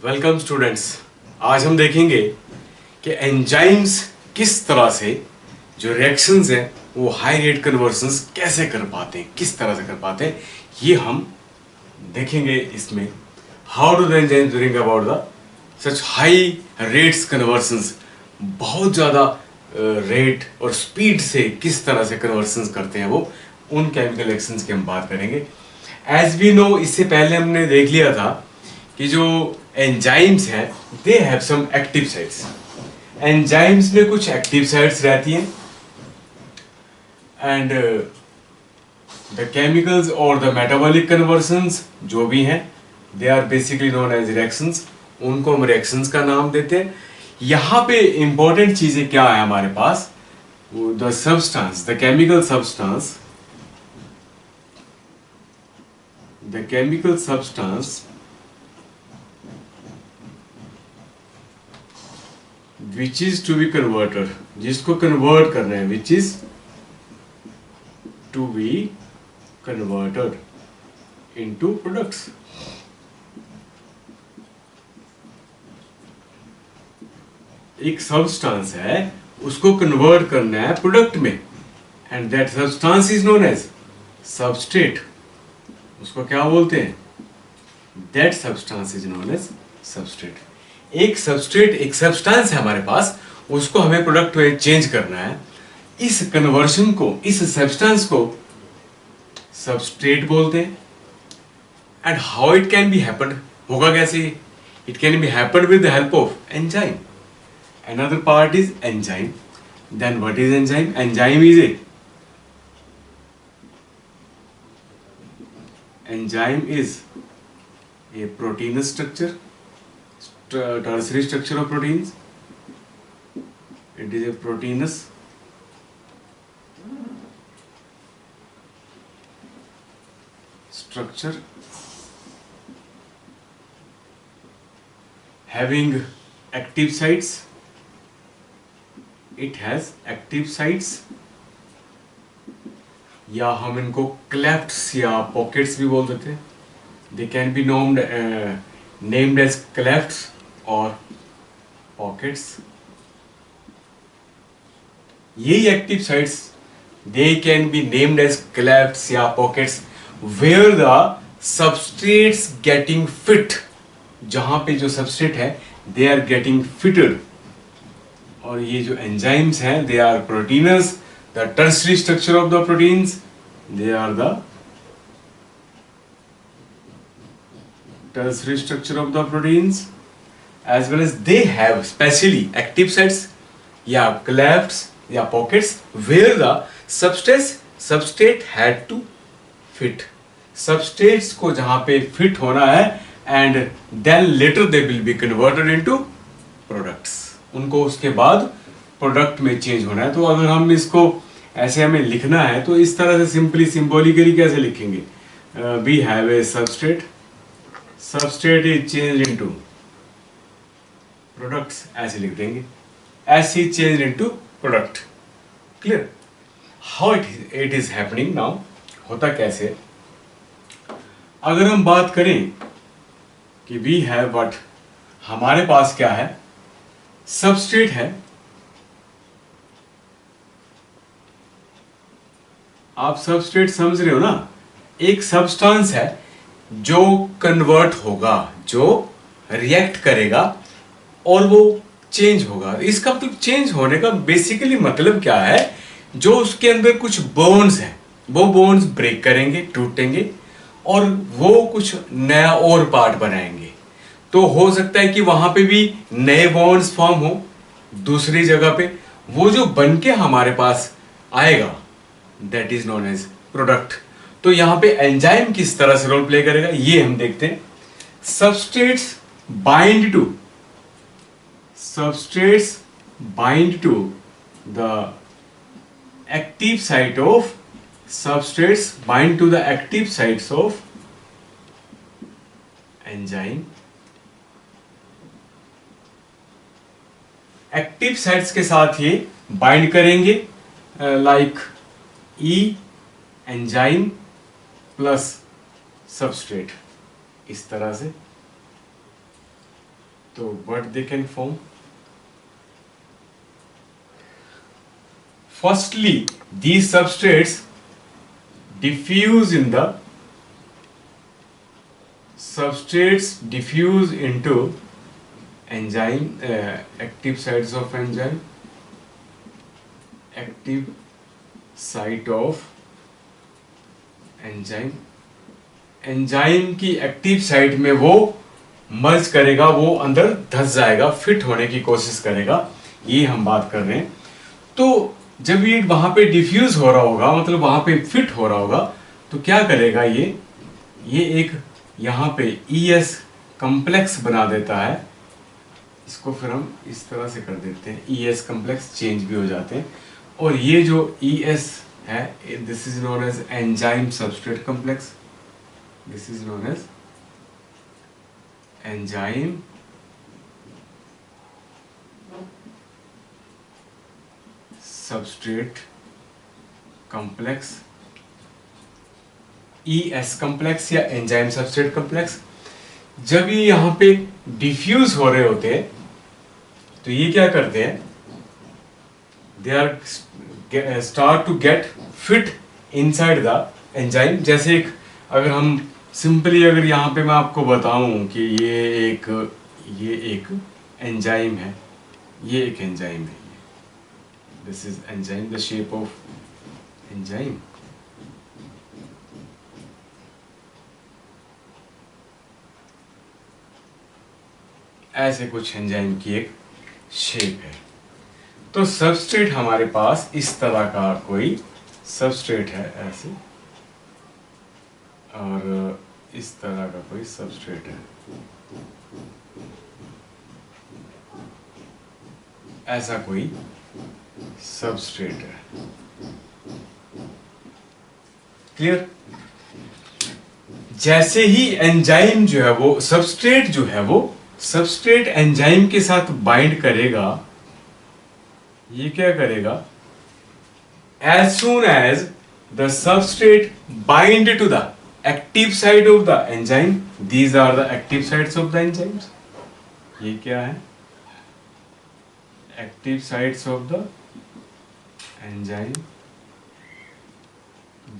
Welcome students. आज हम देखेंगे कि एंजाइम्स किस तरह से जो रिएक्शंस हैं वो हाई रेट कन्वर्सन्स कैसे कर पाते हैं, किस तरह से कर पाते हैं, ये हम देखेंगे इसमें। How do the enzymes bring about the such high rates conversions, बहुत ज़्यादा रेट और स्पीड से किस तरह से कन्वर्सन्स करते हैं वो, उन केमिकल रिएक्शंस की हम बात करेंगे। एज वी नो, इससे पहले हमने देख लिया था कि जो एंजाइम्स हैं they have some active sites. Enzymes में कुछ एक्टिव साइट्स रहती हैं एंड द केमिकल्स और द मेटाबॉलिक कन्वर्सन्स जो भी हैं they are basically known as reactions. उनको हम रिएक्शंस का नाम देते हैं। यहाँ पे इंपॉर्टेंट चीजें क्या है हमारे पास, the substance, the chemical substance, the chemical substance which is to be converted, जिसको कन्वर्ट करना है, which is to be converted into products। एक सब्सटेंस है, उसको कन्वर्ट करना है प्रोडक्ट में, and that substance is known as substrate. उसको क्या बोलते हैं? That substance is known as substrate. एक सबस्ट्रेट, एक सब्सटेंस है हमारे पास, उसको हमें प्रोडक्ट में चेंज करना है। इस कन्वर्शन को, इस सब्सटेंस को सबस्ट्रेट बोलते हैं। And how it can be happen, होगा कैसे? It can be happen with the help of enzyme. Another part is enzyme. Then what is enzyme? Enzyme is a enzyme is a proteinous structure, tertiary structure of proteins. It is a proteinous structure having active sites. It has active sites, या हम इनको क्लेफ्ट्स या pockets भी बोल देते हैं। They can be named as clefts और pockets. यही active sites, they can be named as clefts या pockets where the substrates getting fit. जहां पे जो सबस्ट्रेट है दे आर गेटिंग फिटेड। और ये जो एंजाइम्स हैं they are proteins. The tertiary structure of the proteins, they are the tertiary structure of the proteins, as well as they have specially active sites या clefts या pockets where the substrate had to fit। substrates को जहाँ पे fit होना है and then later they will be converted into products। उनको उसके बाद प्रोडक्ट में चेंज होना है। तो अगर हम इसको ऐसे हमें लिखना है तो इस तरह से सिंपली सिंबॉलिकली कैसे लिखेंगे? We have a substrate, substrate is change into products, ऐसे लिख देंगे। S is change into product. Clear? How it is happening now, होता कैसे? अगर हम बात करें कि वी हैव व्हाट, हमारे पास क्या है? सबस्ट्रेट है। आप सबस्ट्रेट समझ रहे हो ना? एक सब्सटेंस है जो कन्वर्ट होगा, जो रिएक्ट करेगा और वो चेंज होगा। इसका मतलब चेंज होने का बेसिकली मतलब क्या है? जो उसके अंदर कुछ बॉन्ड्स हैं वो बॉन्ड्स ब्रेक करेंगे, टूटेंगे और वो कुछ नया और पार्ट बनाएंगे। तो हो सकता है कि वहां पे भी नए बॉन्ड्स फॉर्म हो दूसरी जगह पे। वो जो बन के हमारे पास आएगा that is known as product. तो यहां पे एंजाइम किस तरह से रोल प्ले करेगा ये हम देखते हैं। Substrates bind to the active site of substrates bind to the active sites of enzyme। Active sites के साथ ये बाइंड करेंगे like E enzyme plus substrate, इस तरह से। तो what they can form? Firstly, these substrates diffuse into enzyme, active sites of enzyme, active site of enzyme, enzyme की active site में वो मर्ज करेगा, वो अंदर धस जाएगा, फिट होने की कोशिश करेगा, ये हम बात कर रहे हैं। तो जब ये वहां पे डिफ्यूज हो रहा होगा, मतलब वहां पे फिट हो रहा होगा, तो क्या करेगा ये एक यहाँ पे ES कम्प्लेक्स बना देता है। इसको फिर हम इस तरह से कर देते हैं, ES कम्प्लेक्स चेंज भी हो जाते हैं। और ये जो ES है, this is known as enzyme substrate complex, this is known as enzyme substrate complex, ES complex या एंजाइम सबस्ट्रेट कम्प्लेक्स। जब ये यहां पे डिफ्यूज हो रहे होते हैं तो ये क्या करते हैं, they are start to get fit inside the enzyme. जैसे एक, अगर हम सिंपली अगर यहाँ पे मैं आपको बताऊं कि ये एक एंजाइम है, ये एक एंजाइम है, this is enzyme, the shape of enzyme. ऐसे कुछ एंजाइम की एक शेप है। तो सबस्ट्रेट हमारे पास इस तरह का कोई सबस्ट्रेट है ऐसे, और इस तरह का कोई सबस्ट्रेट है, ऐसा कोई सबस्ट्रेट है। क्लियर? जैसे ही एंजाइम जो है वो सबस्ट्रेट जो है वो सबस्ट्रेट एंजाइम के साथ बाइंड करेगा, ये क्या करेगा, as soon as the substrate bind to the active side of the enzyme, these are the active sides of the enzymes. ये क्या है, active sides of the enzyme.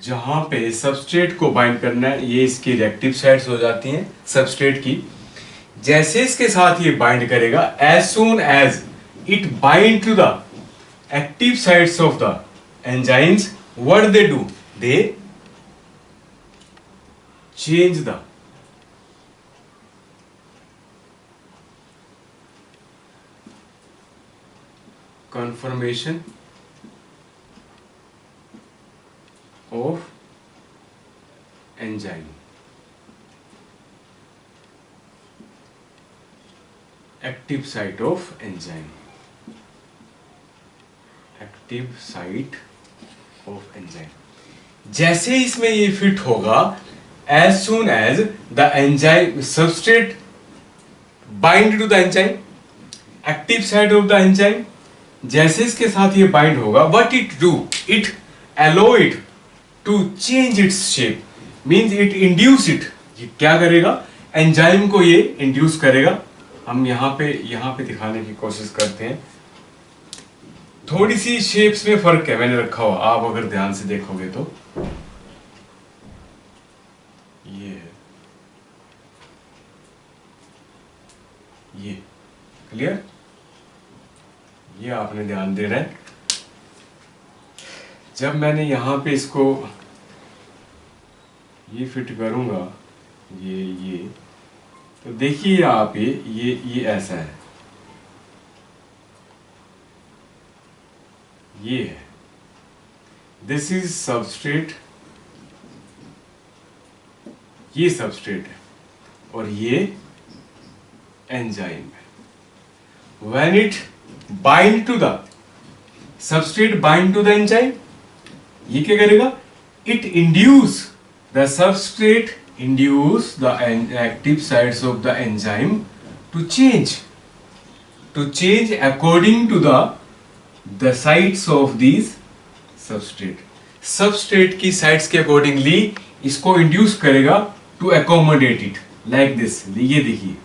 जहां पे सबस्ट्रेट को बाइंड करना है, ये इसकी रिएक्टिव साइड्स हो जाती हैं सबस्ट्रेट की। जैसे इसके साथ ये बाइंड करेगा, as soon as it bind to the active sides of the enzymes, what they do, they change the conformation of enzyme, active site of enzyme, active site of enzyme। जैसे इसमें ये fit होगा, as soon as the enzyme substrate bind to the enzyme, active site of the enzyme, जैसे इसके साथ ये bind होगा, what it do, it allow it to change its shape, means it induce it। ये क्या करेगा, enzyme को ये इंड्यूस करेगा। हम यहाँ पे दिखाने की कोशिश करते हैं। थोड़ी सी शेप्स में फर्क है, मैंने रखा हुआ, आप अगर ध्यान से देखोगे तो ये है, ये क्लियर, ये आपने ध्यान देना है। जब मैंने यहां पे इसको ये फिट करूंगा, ये तो देखिए आप, ये ऐसा है, ये है, दिस इज सबस्ट्रेट, ये सबस्ट्रेट है और ये एंजाइम है। When it bind to the substrate, bind to the enzyme, ये क्या करेगा, it induce the substrate, induce the active sides of the enzyme to change according to the sides of this substrate. Substrate की sides के accordingly इसको induce करेगा to accommodate it like this. ये देखिए,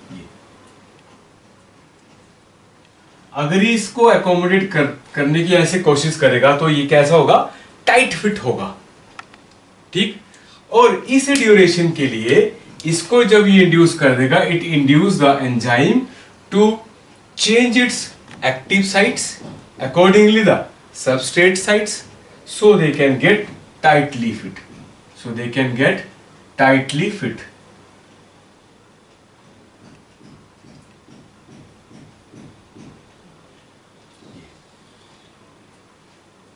अगर ये इसको एकोमोडेट करने की ऐसे कोशिश करेगा तो ये कैसा होगा, टाइट फिट होगा, ठीक। और इस ड्यूरेशन के लिए इसको जब ये इंड्यूस कर देगा, it induce the enzyme to change its active sites accordingly the substrate sites, so they can get tightly fit, so they can get tightly fit.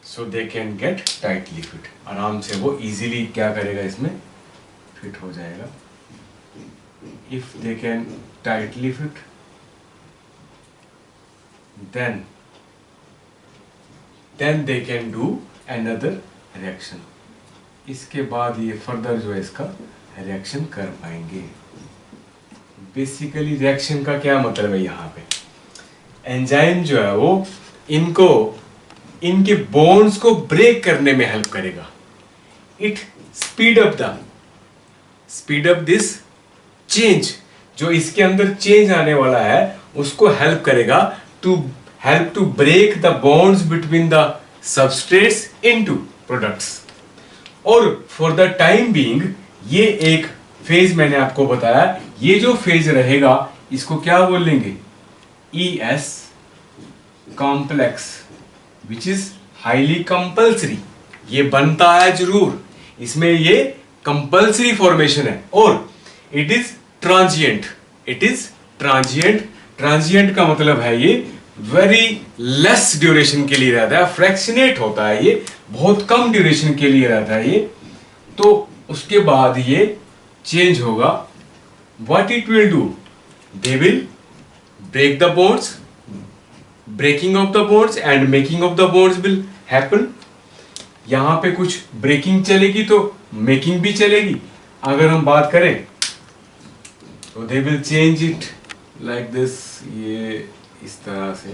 So they can get tightly fit. आराम से वो easily क्या करेगा, इसमें fit हो जाएगा. If they can tightly fit, then they can do another reaction. इसके बाद ये फर्दर जो है इसका रिएक्शन कर पाएंगे. बेसिकली रिएक्शन का क्या मतलब है, यहाँ पे एंजाइम जो है वो इनके बॉन्ड्स को ब्रेक करने में हेल्प करेगा. It speed up this change, जो इसके अंदर चेंज आने वाला है उसको हेल्प करेगा to break the bonds between the substrates into products. और for the time being ये एक फेज मैंने आपको बताया, ये जो फेज रहेगा इसको क्या बोलेंगे, ES complex, which is highly compulsory. ये बनता है जरूर, इसमें ये कंपल्सरी फॉर्मेशन है. और इट इज ट्रांजिएंट का मतलब है ये वेरी लेस ड्यूरेशन के लिए रहता है, फ्रैक्शनेट होता है, ये बहुत कम ड्यूरेशन के लिए रहता है ये. तो उसके बाद ये चेंज होगा. What it will do, they will break the bonds, breaking of the bonds and making of the bonds will happen. यहां पे कुछ ब्रेकिंग चलेगी तो मेकिंग भी चलेगी. अगर हम बात करें तो they will change it like this, ये इस तरह से.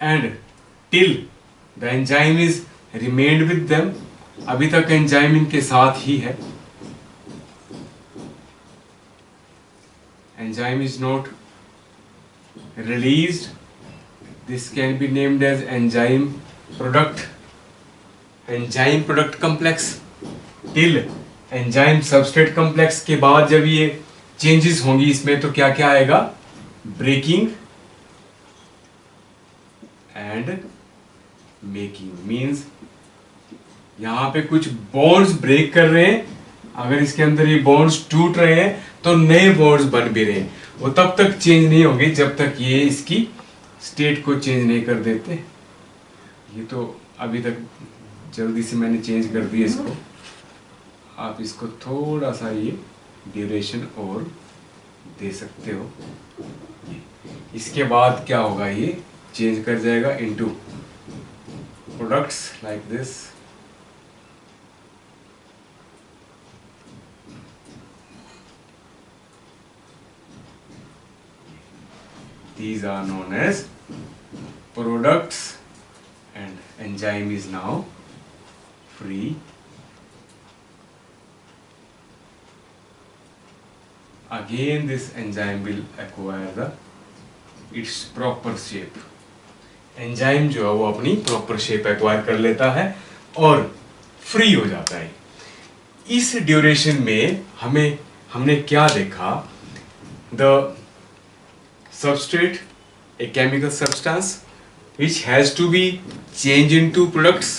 And till the enzyme is remained with them, अभी तक एंजाइम इनके साथ ही है. Enzyme is not released, this can be named as enzyme product complex. till enzyme substrate complex के बाद जब ये चेंजेस होंगी इसमें तो क्या क्या आएगा, ब्रेकिंग एंड मेकिंग. मींस यहाँ पे कुछ बॉन्ड्स ब्रेक कर रहे हैं, अगर इसके अंदर ये बॉन्ड्स टूट रहे हैं तो नए बॉन्ड्स बन भी रहे हैं. वो तब तक चेंज नहीं होंगे जब तक ये इसकी स्टेट को चेंज नहीं कर देते. ये तो अभी तक जल्दी से मैंने चेंज कर दिया इसको. आप इसको थोड़ा सा ये ड्यूरेशन और दे सकते हो. इसके बाद क्या होगा, ये चेंज कर जाएगा into products like this. These are known as products and enzyme is now free. Again this enzyme will acquire the its proper shape. Enzyme जो है वो अपनी प्रॉपर शेप एक्वायर कर लेता है और फ्री हो जाता है. इस ड्यूरेशन में हमने क्या देखा, the substrate, a chemical substance which has to be changed into products,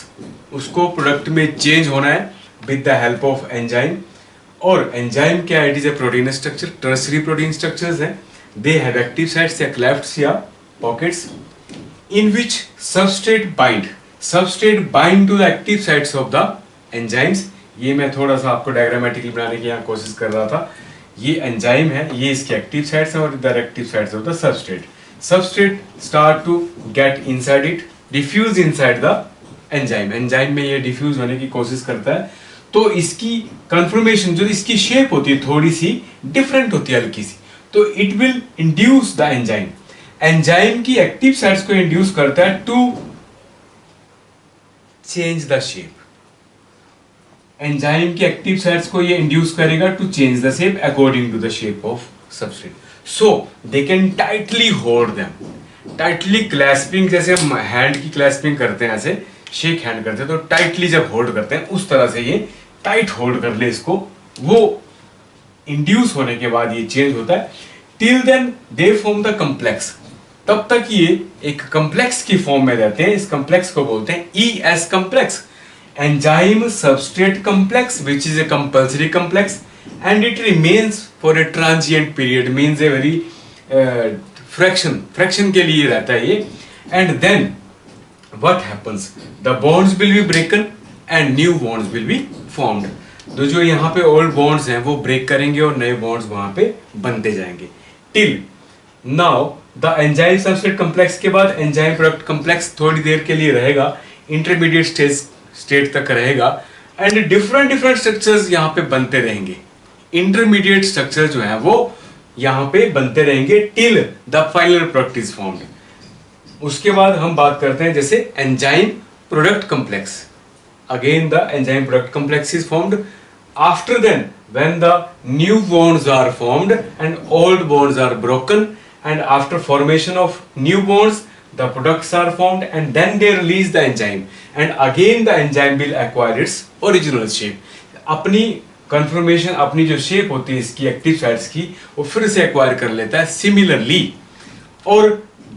उसको प्रोडक्ट में चेंज होना है with the help of enzyme. और एंजाइम क्या है, it is a protein structure, tertiary protein structures हैं. दे हैव एक्टिव साइट्स या क्लेफ्ट्स या pockets in which substrate bind to the active sites of the enzymes. ये मैं थोड़ा सा आपको डायग्रामेटिकली बनाने की यहाँ कोशिश कर रहा था. ये एंजाइम है, ये इसके एक्टिव साइट्स हैं और इधर active sites of the substrate start to get inside it, diffuse inside the enzyme में ये डिफ्यूज होने की कोशिश करता है. तो इसकी कन्फर्मेशन, जो इसकी शेप होती है थोड़ी सी डिफरेंट होती है, हल्की सी, तो it will induce the enzyme. Enzyme की एक्टिव साइट्स को इंड्यूस करता है to change the shape. Enzyme की एक्टिव साइट्स को ये इंड्यूस करेगा to change the shape according to the shape of substrate, so they can tightly hold them. Tightly clasping, जैसे हम हैंड की क्लैस्पिंग करते हैं, ऐसे शेक हैंड करते हैं, तो टाइटली जब होल्ड करते हैं उस तरह से ये टाइट होल्ड कर ले इसको, वो इंड्यूस होने के बाद ये चेंज होता है। Till then they form the complex, तब तक ये एक कम्प्लेक्स की फॉर्म में रहते हैं। इस कम्प्लेक्स को बोलते हैं ES complex, enzyme substrate complex, which is a compulsory complex and it remains for a transient period, means a very fraction के लिए रहता है ये। And then what happens, the bonds will be broken and new bonds will be formed. तो जो यहाँ पे old bonds हैं वो ब्रेक करेंगे और नए बॉन्ड्स वहां पे बनते जाएंगे। Till now the enzyme substrate complex के बाद एंजाइम प्रोडक्ट कम्प्लेक्स थोड़ी देर के लिए रहेगा, इंटरमीडिएट स्टेट तक रहेगा, एंड डिफरेंट स्ट्रक्चर्स यहाँ पे बनते रहेंगे। इंटरमीडिएट स्ट्रक्चर जो है वो यहाँ पे बनते रहेंगे till the final product is formed. उसके बाद हम बात करते हैं जैसे enzyme product complex. Again the enzyme product complex is formed. After then when the new bonds are formed and old bonds are broken, and after formation of new bonds the products are formed, and then they release the enzyme, and again the enzyme will acquire its original shape। अपनी conformation, अपनी जो shape होती है इसकी active sites की, वो फिर से एक्वायर कर लेता है सिमिलरली। और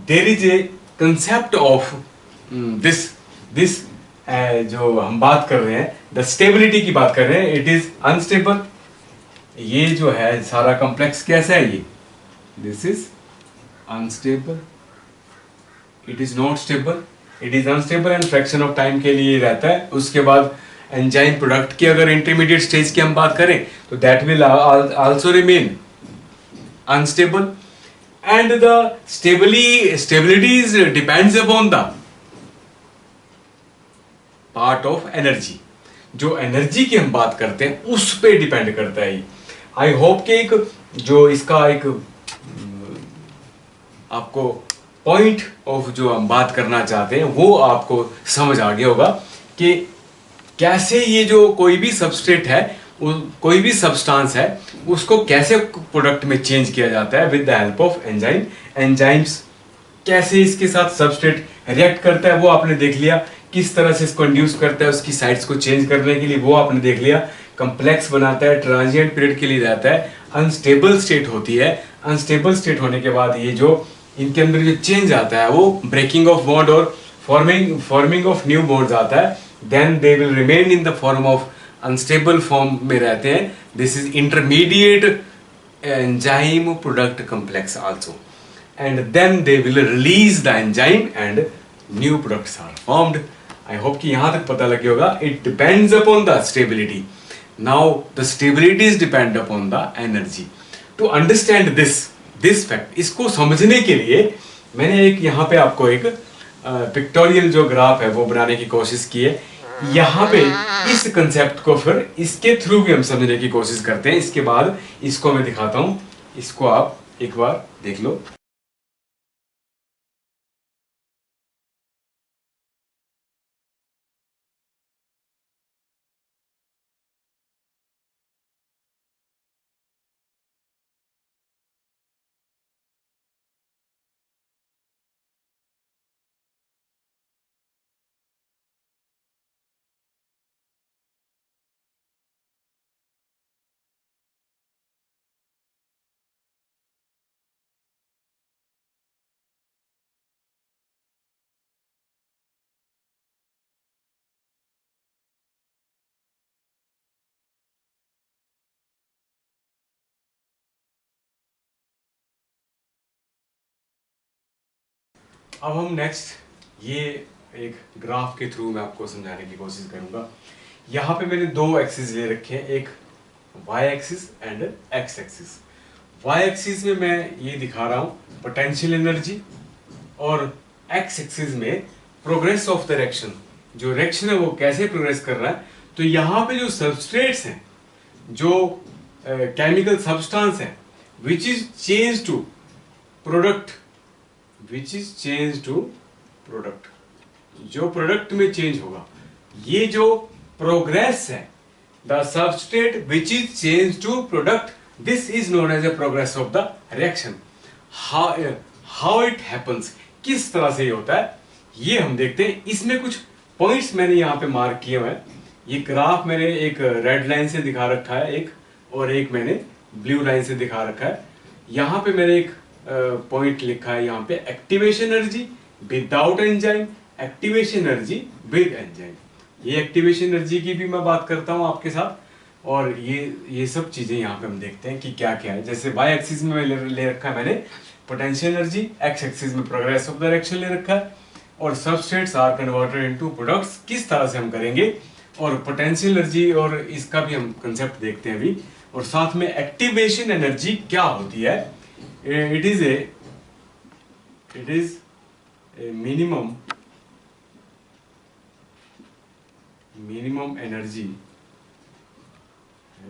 there is a concept of this जो हम बात कर रहे हैं, द स्टेबिलिटी की बात कर रहे हैं, इट इज अनस्टेबल। ये जो है सारा कॉम्प्लेक्स कैसा है, ये this is unstable, it is not stable, it is unstable and fraction of time के लिए रहता है। उसके बाद एंजाइम प्रोडक्ट की अगर इंटरमीडिएट स्टेज की हम बात करें तो that will also remain unstable, and the stability is depends upon the part of energy. जो एनर्जी की हम बात करते हैं उस पे डिपेंड करता है। आई होप कि एक जो इसका एक आपको पॉइंट ऑफ जो हम बात करना चाहते हैं वो आपको समझ आ गया होगा कि कैसे ये जो कोई भी सबस्ट्रेट है, कोई भी सब्सटेंस है, उसको कैसे प्रोडक्ट में चेंज किया जाता है with the help of enzyme. Enzymes कैसे इसके साथ सबस्ट्रेट रिएक्ट करता है वो आपने देख लिया, किस तरह से इसको इंड्यूस करता है उसकी साइट्स को चेंज करने के लिए वो आपने देख लिया। कंप्लेक्स बनाता है, ट्रांजिएंट पीरियड के लिए रहता है, अनस्टेबल स्टेट होती है। अनस्टेबल स्टेट होने के बाद ये जो इनके अंदर जो चेंज आता है वो ब्रेकिंग ऑफ बॉन्ड और फॉर्मिंग ऑफ न्यू बॉन्ड्स आता है। Then they will remain in the form of unstable form में रहते हैं। This is intermediate enzyme product complex also, and then they will release the enzyme and new products are formed. I hope कि यहां तक पता लगे होगा। It depends upon the stability. Now the stability is depend upon the energy. To understand this fact, इसको समझने के लिए मैंने एक यहाँ पे आपको एक पिक्टोरियल जो ग्राफ है वो बनाने की कोशिश की है। यहाँ पे इस कंसेप्ट को फिर इसके थ्रू भी हम समझने की कोशिश करते हैं। इसके बाद इसको मैं दिखाता हूँ, इसको आप एक बार देख लो। अब हम नेक्स्ट ये एक ग्राफ के थ्रू मैं आपको समझाने की कोशिश करूंगा। यहाँ पे मैंने दो एक्सिस ले रखे हैं, एक y axis and x axis. y axis में मैं ये दिखा रहा हूँ पोटेंशियल एनर्जी, और x एक्सिस में प्रोग्रेस ऑफ द रिएक्शन, जो रिएक्शन है वो कैसे प्रोग्रेस कर रहा है। तो यहाँ पे जो सबस्ट्रेट्स हैं, जो केमिकल सब्सटेंस है which is change to product which is change to product, जो प्रोडक्ट में चेंज होगा, ये जो प्रोग्रेस है, the substrate which is change to product, this is known as a progress of the reaction. How it happens, किस तरह से ये होता है, ये हम देखते हैं। इसमें कुछ पॉइंट्स मैंने यहाँ पे मार्क किए हुए हैं। ये ग्राफ मैंने एक रेड लाइन से दिखा रखा है, एक और एक मैंने ब्लू लाइन से दिखा रखा है। यहाँ पे मैंने एक पॉइंट लिखा है यहाँ पे, activation energy without enzyme, activation energy with enzyme. ये एक्टिवेशन एनर्जी की भी मैं बात करता हूँ आपके साथ, और ये सब चीजें यहाँ पे हम देखते हैं कि क्या क्या है। जैसे वाई एक्सिस में ले रखा है मैंने पोटेंशियल एनर्जी, एक्स एक्सिस में प्रोग्रेस ऑफ द रिएक्शन ले रखा है, और substrates are converted into products किस तरह से हम करेंगे, और पोटेंशियल एनर्जी और इसका भी हम कंसेप्ट देखते हैं अभी, और साथ में एक्टिवेशन एनर्जी क्या होती है। It is a minimum energy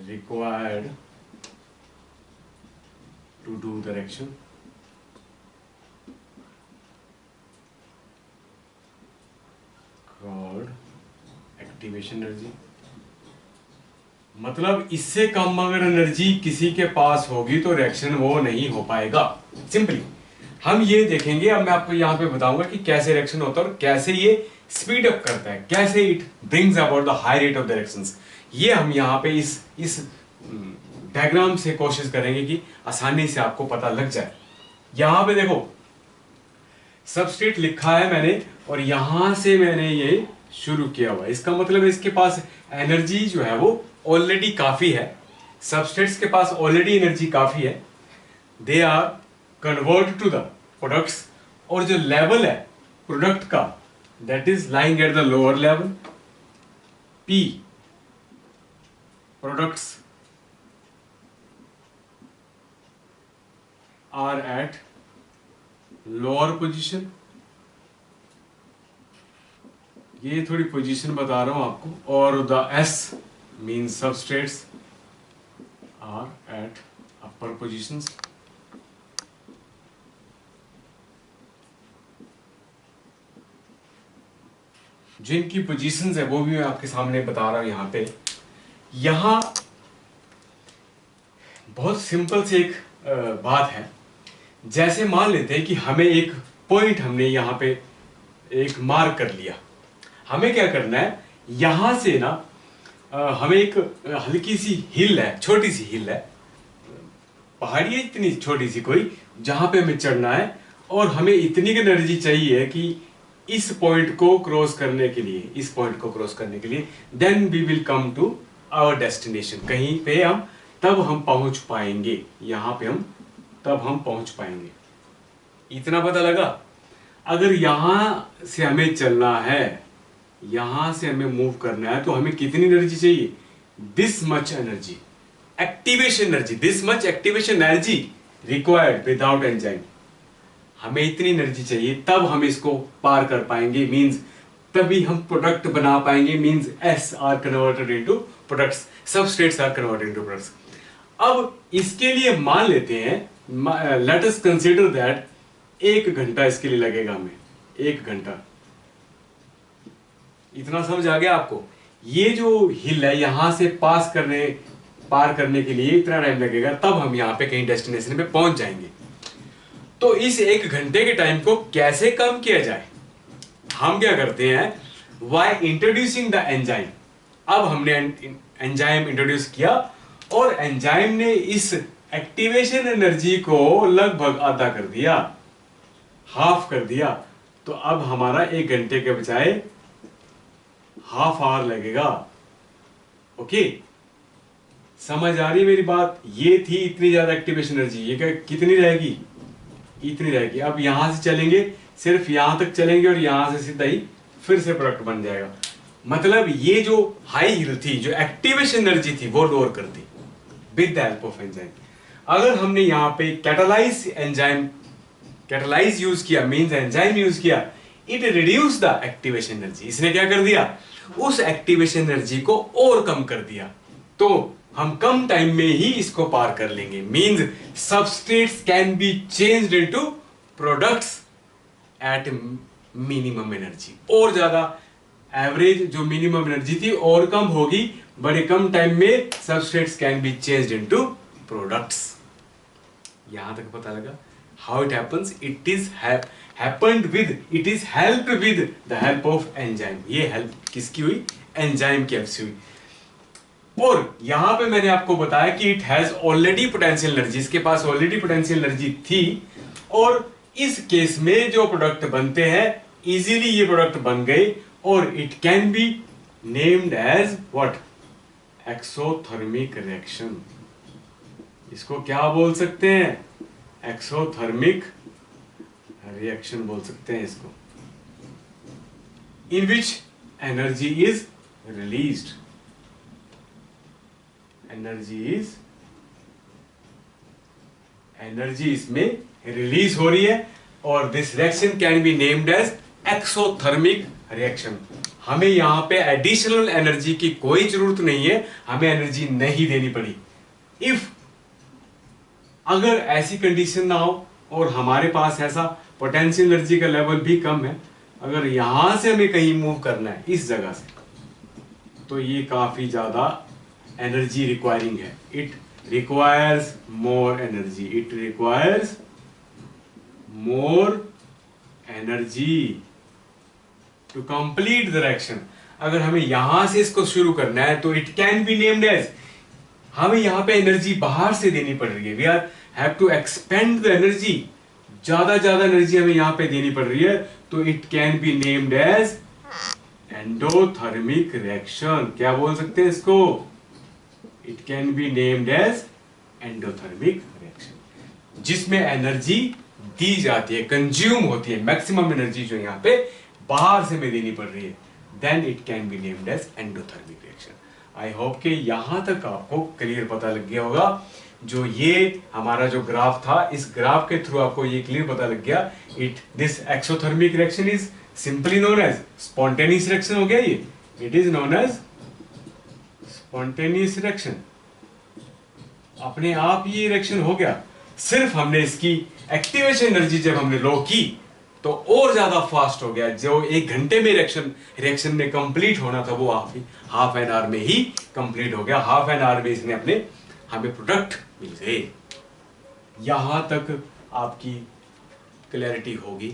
required to do the reaction called activation energy। मतलब इससे कम अगर एनर्जी किसी के पास होगी तो रिएक्शन वो नहीं हो पाएगा। सिंपली हम ये देखेंगे, अब मैं आपको यहाँ पे बताऊंगा कि कैसे रिएक्शन होता है और कैसे ये स्पीड अप करता है, कैसे it brings about the high rate of the reactions. ये हम यहाँ पे इस डायग्राम से कोशिश करेंगे कि आसानी से आपको पता लग जाए। यहाँ पे देखो सबस्ट्रेट लिखा है मैंने, और यहां से मैंने ये शुरू किया हुआ है। इसका मतलब इसके पास एनर्जी जो है वो ऑलरेडी काफी है, सबस्ट्रेट्स के पास ऑलरेडी एनर्जी काफी है। They are convert to the products, और जो लेवल है प्रोडक्ट का that is lying at the lower level. P products are at lower position। ये थोड़ी पोजीशन बता रहा हूं आपको, और the S means substrates are at upper positions। जिनकी पोजीशंस है वो भी मैं आपके सामने बता रहा हूं यहाँ पे। यहां बहुत सिंपल से एक बात है, जैसे मान लेते हैं कि हमें एक पॉइंट हमने यहाँ पे एक मार्क कर लिया। हमें क्या करना है, यहां से ना हमें एक हल्की सी हिल है, छोटी सी हिल है, पहाड़ी है इतनी छोटी सी कोई, जहां पे हमें चढ़ना है, और हमें इतनी की एनर्जी चाहिए कि इस पॉइंट को क्रॉस करने के लिए, इस पॉइंट को क्रॉस करने के लिए, then we will come to our destination. कहीं पे हम तब हम पहुंच पाएंगे, यहां पे हम तब हम पहुंच पाएंगे। इतना पता लगा। अगर यहां से हमें चलना है, यहां से हमें मूव करना है, तो हमें कितनी एनर्जी चाहिए, this much energy activation energy, this much activation energy required without enzyme. हमें इतनी एनर्जी चाहिए, तब हम इसको पार कर पाएंगे, मींस तभी हम प्रोडक्ट बना पाएंगे, means S are converted into products, substrates are converted into products. अब इसके लिए मान लेते हैं, लेट अस कंसीडर दैट 1 घंटा इसके लिए लगेगा हमें, 1 घंटा। इतना समझ आ गया आपको। ये जो हिल है यहां से पार करने के लिए इतना टाइम लगेगा, तब हम यहाँ पे कहीं डेस्टिनेशन पे पहुंच जाएंगे। तो इस 1 घंटे के टाइम को कैसे कम किया जाए, हम क्या करते हैं, वाई इंट्रोड्यूसिंग द एंजाइम। अब हमने एंजाइम इंट्रोड्यूस किया, और एंजाइम ने इस एक्टिवेशन एनर्जी को लगभग आधा कर दिया, हाफ कर दिया। तो अब हमारा 1 घंटे के बजाय हाफ आवर लगेगा। ओके, समझ आ रही है मेरी बात। ये थी इतनी ज्यादा एक्टिवेशन एनर्जी, ये कितनी रहेगी, इतनी रहेगी। अब यहां से चलेंगे, सिर्फ यहां तक चलेंगे, और यहां से सीधा ही फिर से प्रोडक्ट बन जाएगा। मतलब ये जो हाई हिल थी, जो एक्टिवेशन एनर्जी थी, वो लोअर कर दी with the help of enzyme. अगर हमने यहाँ पे कैटालाइज यूज किया, मींस एंजाइम यूज किया, it reduce the activation energy. इसने क्या कर दिया, उस एक्टिवेशन एनर्जी को और कम कर दिया। तो हम कम टाइम में ही इसको पार कर लेंगे, means substrates can be changed into products at minimum energy, और ज्यादा एवरेज जो मिनिमम एनर्जी थी और कम होगी, बड़े कम टाइम में substrates can be changed into products. यहां तक पता लगा how it happens, it is happened with, it is helped with the help of enzyme. ये हेल्प किसकी हुई? एंजाइम की हेल्प से हुई। और यहां पे मैंने आपको बताया कि it has already potential energy, इसके पास ऑलरेडी पोटेंशियल एनर्जी थी, और इस केस में जो प्रोडक्ट बनते हैं इजीली ये प्रोडक्ट बन गए, और it can be named as what? Exothermic reaction. इसको क्या बोल सकते हैं? एक्सोथर्मिक रिएक्शन बोल सकते हैं इसको, in which energy is released, energy इसमें रिलीज हो रही है, और this reaction can be named as exothermic reaction. हमें यहां पे एडिशनल एनर्जी की कोई जरूरत नहीं है, हमें एनर्जी नहीं देनी पड़ी। इफ अगर ऐसी कंडीशन ना हो और हमारे पास ऐसा पोटेंशियल एनर्जी का लेवल भी कम है, अगर यहां से हमें कहीं मूव करना है इस जगह से, तो ये काफी ज्यादा एनर्जी रिक्वायरिंग है। It requires more energy, it requires more energy to complete the reaction. अगर हमें यहां से इसको शुरू करना है तो it can be named as, हमें यहां पे एनर्जी बाहर से देनी पड़ रही है, we are have to expend the energy, ज्यादा एनर्जी हमें यहां पे देनी पड़ रही है, तो it can be named as endothermic reaction. क्या बोल सकते हैं इसको? It can be named as endothermic reaction, जिसमें एनर्जी दी जाती है, कंज्यूम होती है, मैक्सिमम एनर्जी जो यहां पे बाहर से में देनी पड़ रही है, then it can be named as endothermic reaction. I hope कि यहां तक आपको क्लियर पता लग गया होगा। जो ये हमारा जो ग्राफ था, इस ग्राफ के थ्रू आपको ये क्लियर पता लग गया, this exothermic reaction is simply known as spontaneous reaction हो गया ये, it is known as spontaneous reaction. अपने आप ये रिएक्शन हो गया, सिर्फ हमने इसकी एक्टिवेशन एनर्जी जब हमने लो की तो और ज्यादा फास्ट हो गया। जो 1 घंटे में रिएक्शन में कंप्लीट होना था वो हाफ एन आवर में ही कंप्लीट हो गया। हाफ एन आवर में इसने अपने हमें प्रोडक्ट मिल गए। यहां तक आपकी क्लैरिटी होगी।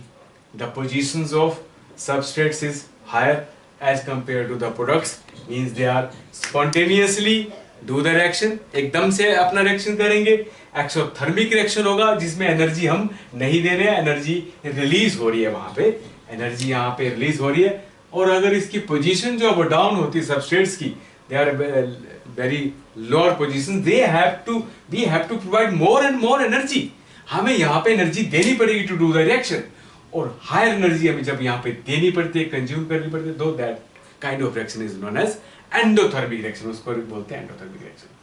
The positions of substrates is higher as compare to the products, means they are spontaneously do the reaction, एकदम से अपना रिएक्शन करेंगे। एक्सोथर्मिक रिएक्शन होगा जिसमें एनर्जी हम नहीं दे रहे हैं, एनर्जी रिलीज हो रही है, वहां पे एनर्जी यहाँ पे रिलीज हो रही है। और अगर इसकी पोजीशन जो अब डाउन होती है सबस्ट्रेट्स की, they are very lower position, we have to provide more and more energy. हमें यहाँ पे एनर्जी देनी पड़ेगी टू डू द रिएक्शन, और हायर एनर्जी हमें जब यहाँ पे देनी पड़ती है, कंज्यूम करनी पड़ती है, दो that kind of reaction is known as endothermic reaction, उसको बोलते हैं एंडोथर्मिक रिएक्शन।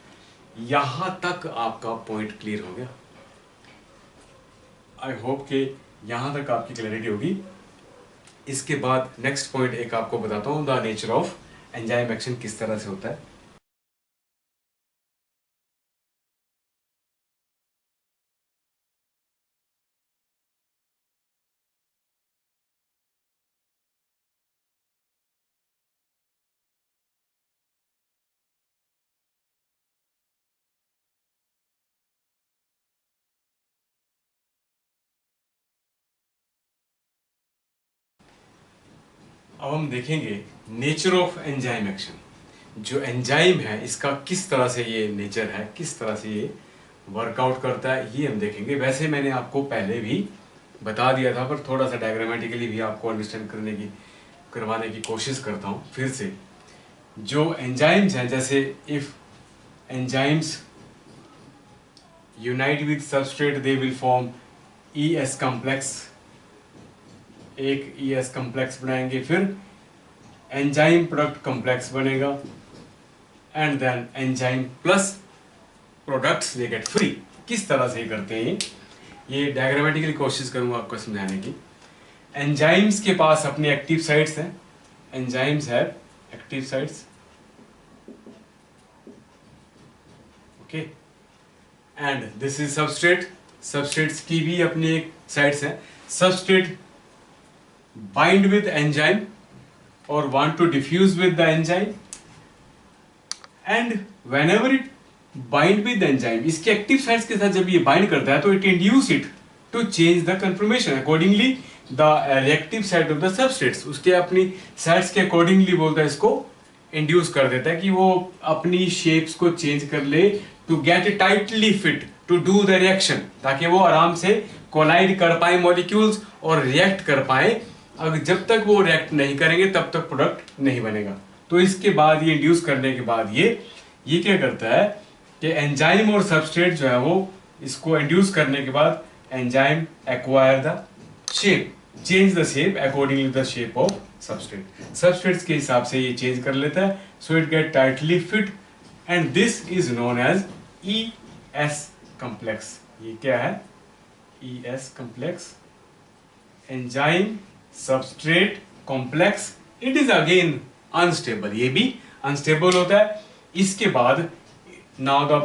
यहां तक आपका पॉइंट क्लियर हो गया। आई होप कि यहां तक आपकी क्लैरिटी होगी। इसके बाद नेक्स्ट पॉइंट एक आपको बताता हूं, the nature of enzyme action किस तरह से होता है। अब हम देखेंगे नेचर ऑफ एंजाइम एक्शन। जो एंजाइम है इसका किस तरह से ये नेचर है, किस तरह से ये वर्कआउट करता है, ये हम देखेंगे। वैसे मैंने आपको पहले भी बता दिया था, पर थोड़ा सा डायग्रामेटिकली भी आपको अंडरस्टैंड करवाने की कोशिश करता हूँ फिर से। जो एंजाइम्स हैं, जैसे if enzymes unite with substrate they will form ES complex, एक ES कॉम्प्लेक्स बनाएंगे, फिर एंजाइम प्रोडक्ट कॉम्प्लेक्स बनेगा, and then enzyme plus products they get free. किस तरह से करते हैं ये डायग्रामेटिकली कोशिश करूंगा आपको समझाने की। एंजाइम्स के पास अपने एक्टिव साइट्स हैं, enzymes have active sites, okay, and this is substrate, substrates की भी अपनी एक साइट्स हैं। Substrate bind with enzyme or want to diffuse with the enzyme, and whenever it bind with the enzyme, इसके active sites के साथ जब ये बाइंड करता है तो it induce it to change the conformation accordingly the reactive site of the substrates, उसके अपनी साइट्स के अकॉर्डिंगली बोलता है इसको इंड्यूस कर देता है कि वो अपनी शेप्स को चेंज कर ले to get tightly fit to do the reaction, ताकि वो आराम से कोलाइड कर पाए मॉलिक्यूल्स और रिएक्ट कर पाए। अगर जब तक वो रिएक्ट नहीं करेंगे तब तक प्रोडक्ट नहीं बनेगा। तो इसके बाद ये इंड्यूस करने के बाद ये क्या करता है कि एंजाइम और सबस्ट्रेट जो है वो इसको इंड्यूस करने के बाद enzyme acquire the shape, change the shape accordingly the shape of substrate, substrates के हिसाब से ये चेंज कर लेता है। So it get tightly fit and this is known as ES complex. ये क्या है? ES complex, enzyme substrate complex. It is again unstable, ये भी अनस्टेबल होता है। इसके बाद now the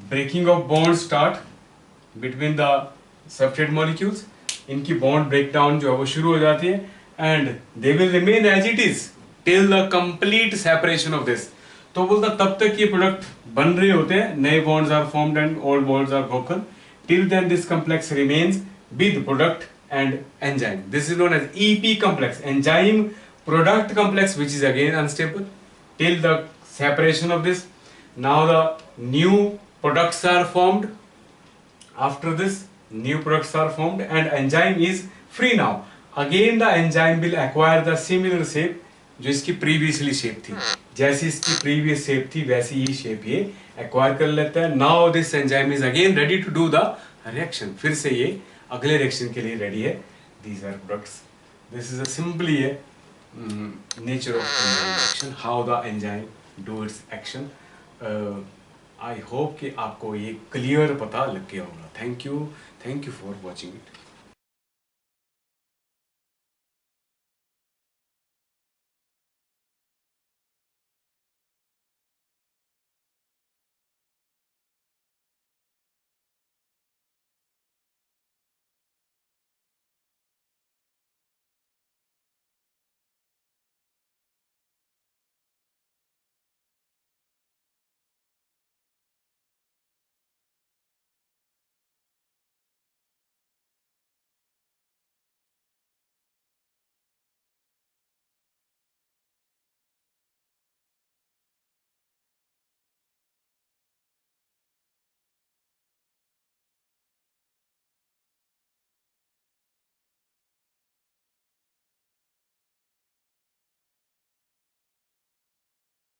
breaking of bond start between the substrate molecules, इनकी बॉन्ड ब्रेकडाउन जो है वो शुरू हो जाती है and they will remain as it is till the complete separation of this. तो बोलता तब तक ये प्रोडक्ट बन रहे होते हैं, नए bonds are formed and old bonds are broken, till then this complex remains with product and enzyme. This is known as EP complex, enzyme product complex, which is again unstable till the separation of this. Now the new products are formed. After this, new products are formed and enzyme is free now. Again the enzyme will acquire the similar shape जो इसकी previously shape थी, जैसी इसकी previous shape थी वैसी ही shape ये acquire कर लेता है। Now this enzyme is again ready to do the reaction, फिर से ये अगले reaction के लिए ready है। These are products. This is a simply a nature of enzyme reaction, how the enzyme do its action. I hope कि आपको ये clear पता लग गया होगा। Thank you for watching it.